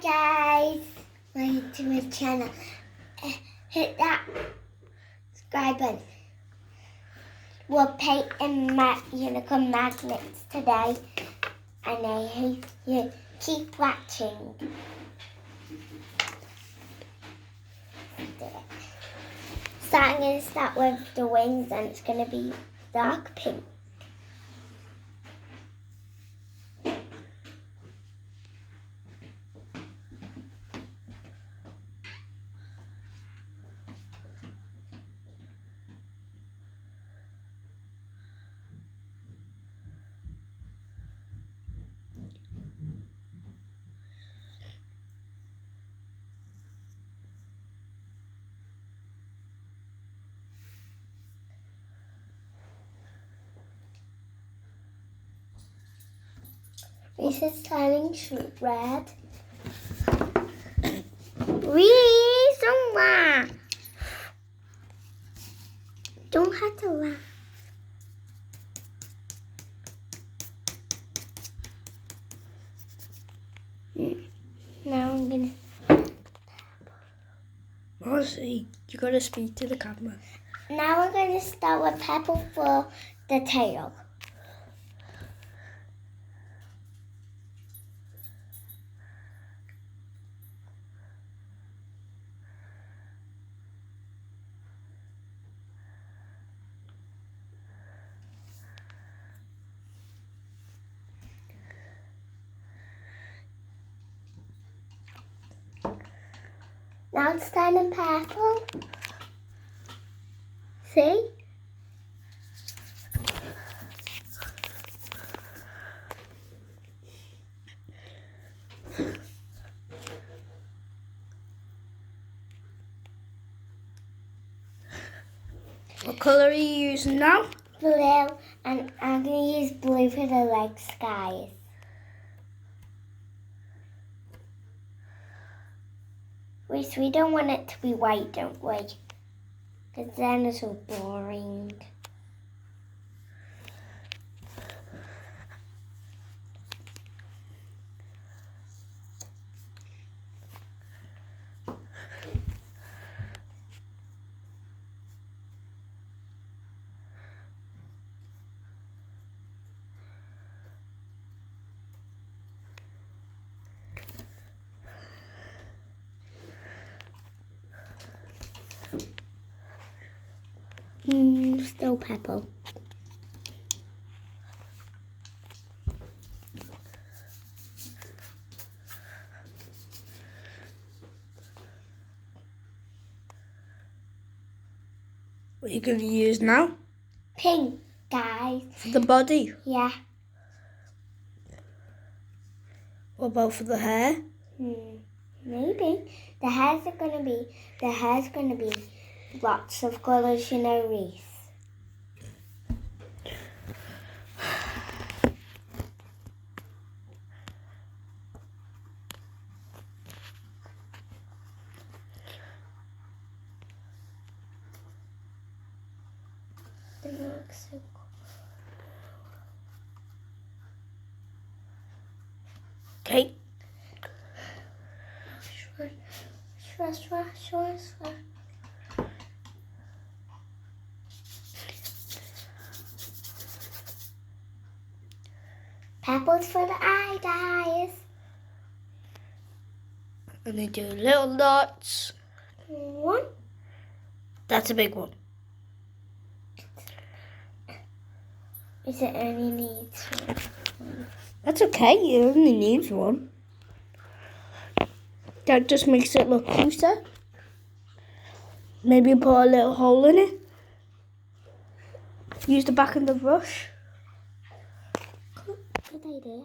guys, welcome to my channel. Hit that subscribe button. We're painting unicorn magnets today, and I hope you keep watching. So I'm going to start with the wings, and it's going to be dark pink. This is turning red. Reason don't have to laugh. Now I'm gonna. Honestly, you gotta speak to the camera. Now we're gonna start with purple for the tail. Now it's turning purple. See? What colour are you using now? Blue, and I'm gonna use blue for the leg skies. We don't want it to be white, don't we? Because then it's so boring. Still purple. What are you gonna use now? Pink, guys. For the body? Yeah. What about for the hair? Maybe. The hair's gonna be lots of colours, you know, Reese. It looks so cool. Okay. Sure. Purple's for the eye, guys. And they do little dots. One. That's a big one. Is it only needs one? That's okay, it only needs one. That just makes it look closer. Maybe put a little hole in it. Use the back of the brush. Good idea.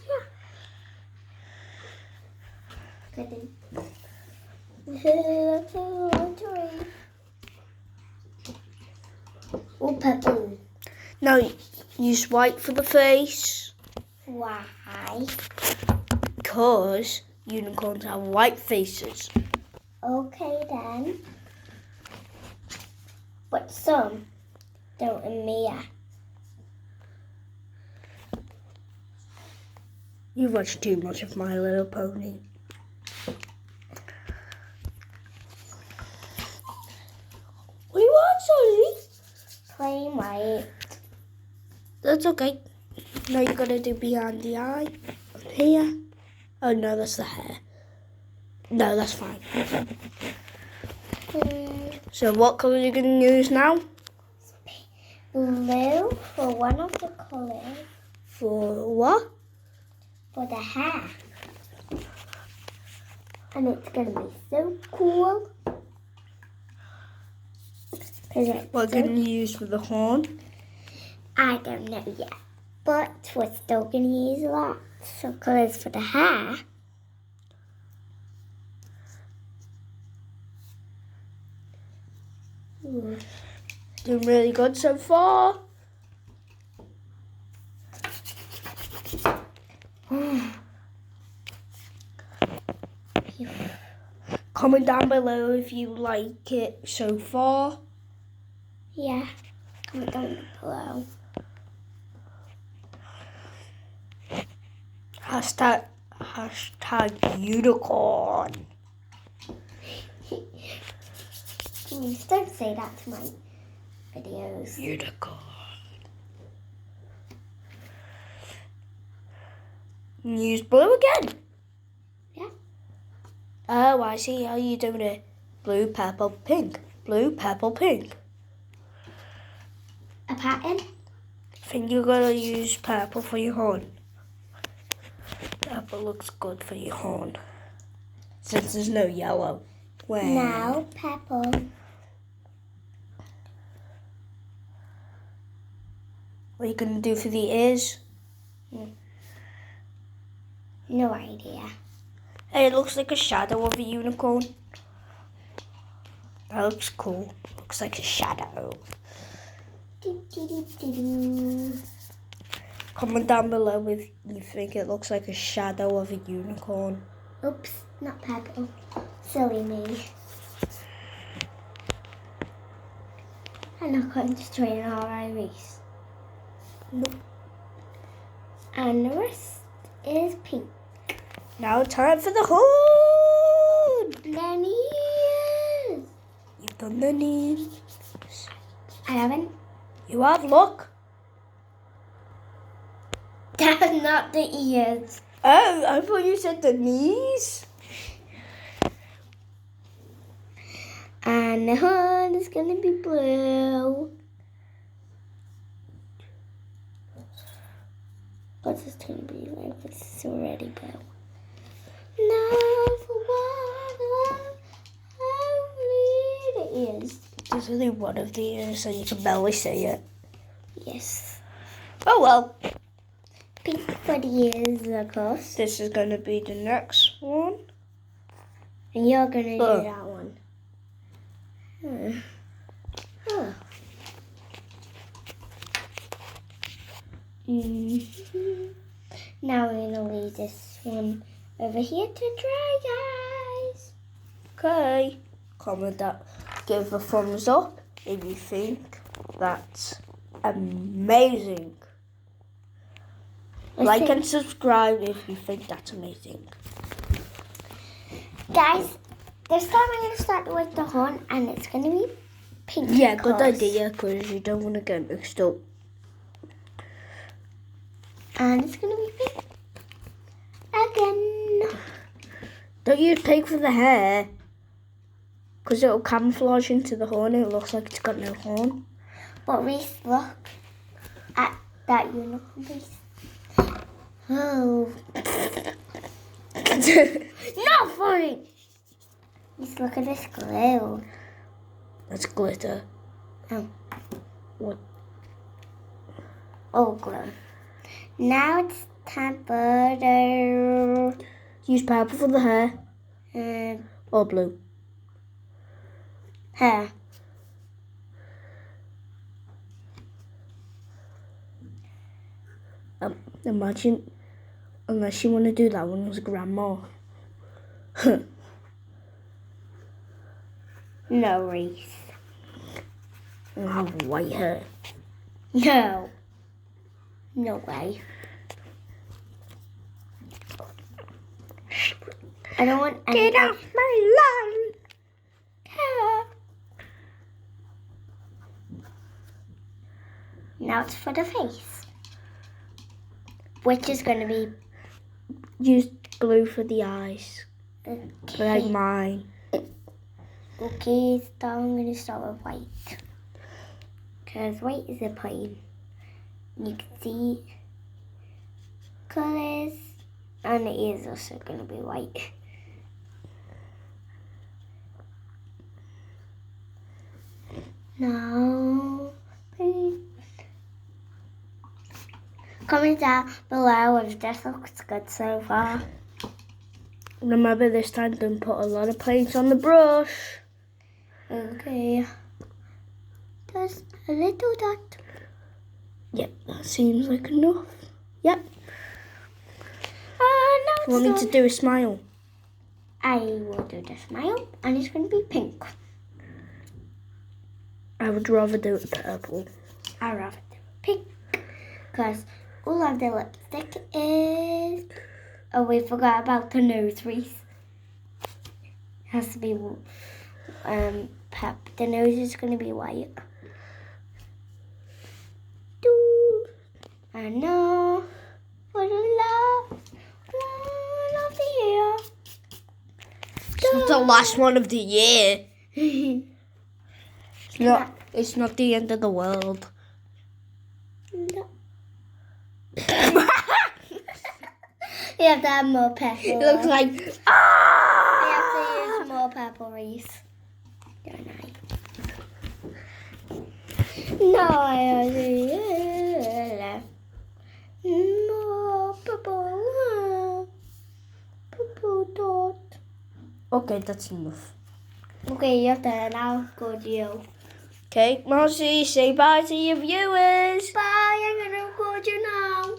Yeah. Good. Oh, purple. Now use white for the face. Why? Because unicorns have white faces. Okay then. But some don't in Mia. You watch too much of My Little Pony. What do you want, Sonny? Plain white. That's okay. Now you're gonna do behind the eye. Here. Oh no, that's the hair. No, that's fine. So what colour are you gonna use now? Blue for one of the colours. For what? For the hair. And it's going to be so cool. What can you use for the horn? I don't know yet. But we're still going to use lots of colours for the hair. Doing really good so far. Comment down below if you like it so far. Yeah, comment down below. Hashtag unicorn. Please don't say that to my videos. Unicorn. Use blue again. Yeah. Oh, I see how you're doing it. Blue, purple, pink. Blue, purple, pink. A pattern? I think you're gonna use purple for your horn. Purple looks good for your horn. Since there's no yellow. Wow. Now, purple. What are you gonna do for the ears? No idea. Hey, it looks like a shadow of a unicorn. That looks cool. Looks like a shadow. Comment down below if you think it looks like a shadow of a unicorn. Oops, not purple. Silly me. I'm not concentrating on our iris. Nope. And the rest is pink. Now time for the horn. Then ears. You've done the knees. I haven't. You have, look. That's not the ears. Oh, I thought you said the knees. And the horn is gonna be blue. What's this gonna be like? It's already blue. Now for one, only the ears. There's only one of the ears, so you can barely see it. Yes. Oh well. Pink for the ears, of course. This is going to be the next one. And you're gonna do Oh. that one. Oh. Now we're gonna leave this one over here to dry, guys. Okay. Comment that. Give a thumbs up if you think that's amazing. Like and subscribe if you think that's amazing. Guys, this time I'm going to start with the horn and it's going to be pink. Yeah, good colours. idea, because you don't want to get mixed up. And it's going to be pink. Again. Don't use pink for the hair, because it'll camouflage into the horn and it looks like it's got no horn. But Reese, look at that unicorn piece. Oh. Not funny. Just look at this glue. That's glitter. Oh. What? Oh, glue. Now it's time for the Use purple for the hair or blue. hair. Imagine, unless you want to do that one as grandma. No, Reese. And have white hair. No. No way. I don't want Get anything. off my lawn. Now it's for the face, which is going to be Use blue for the eyes, like okay. mine. Okay, so I'm going to start with white, because white is a plain. You can see colours, and the ears are also going to be white. Now, comment down below if this looks good so far. Remember this time, don't put a lot of paint on the brush. Okay. Just a little dot. Yep, that seems like enough. Yep. Now You want me to do a smile? I will do the smile, and it's going to be pink. I would rather do it purple. I'd rather do pink, because all of the lipstick is... Oh, we forgot about the nose wreath. It has to be pep. The nose is going to be white. And now for the last one of the year. It's not the last one of the year. It's not the end of the world. No. You have to have more pepper. It looks like... You have to use more purple wreaths. Don't I? No, I have to use more purple. Purple dot. Okay, that's enough. Okay, your turn. I'll go to you. Okay, Marcy, say bye to your viewers. Bye, I'm gonna go to you now.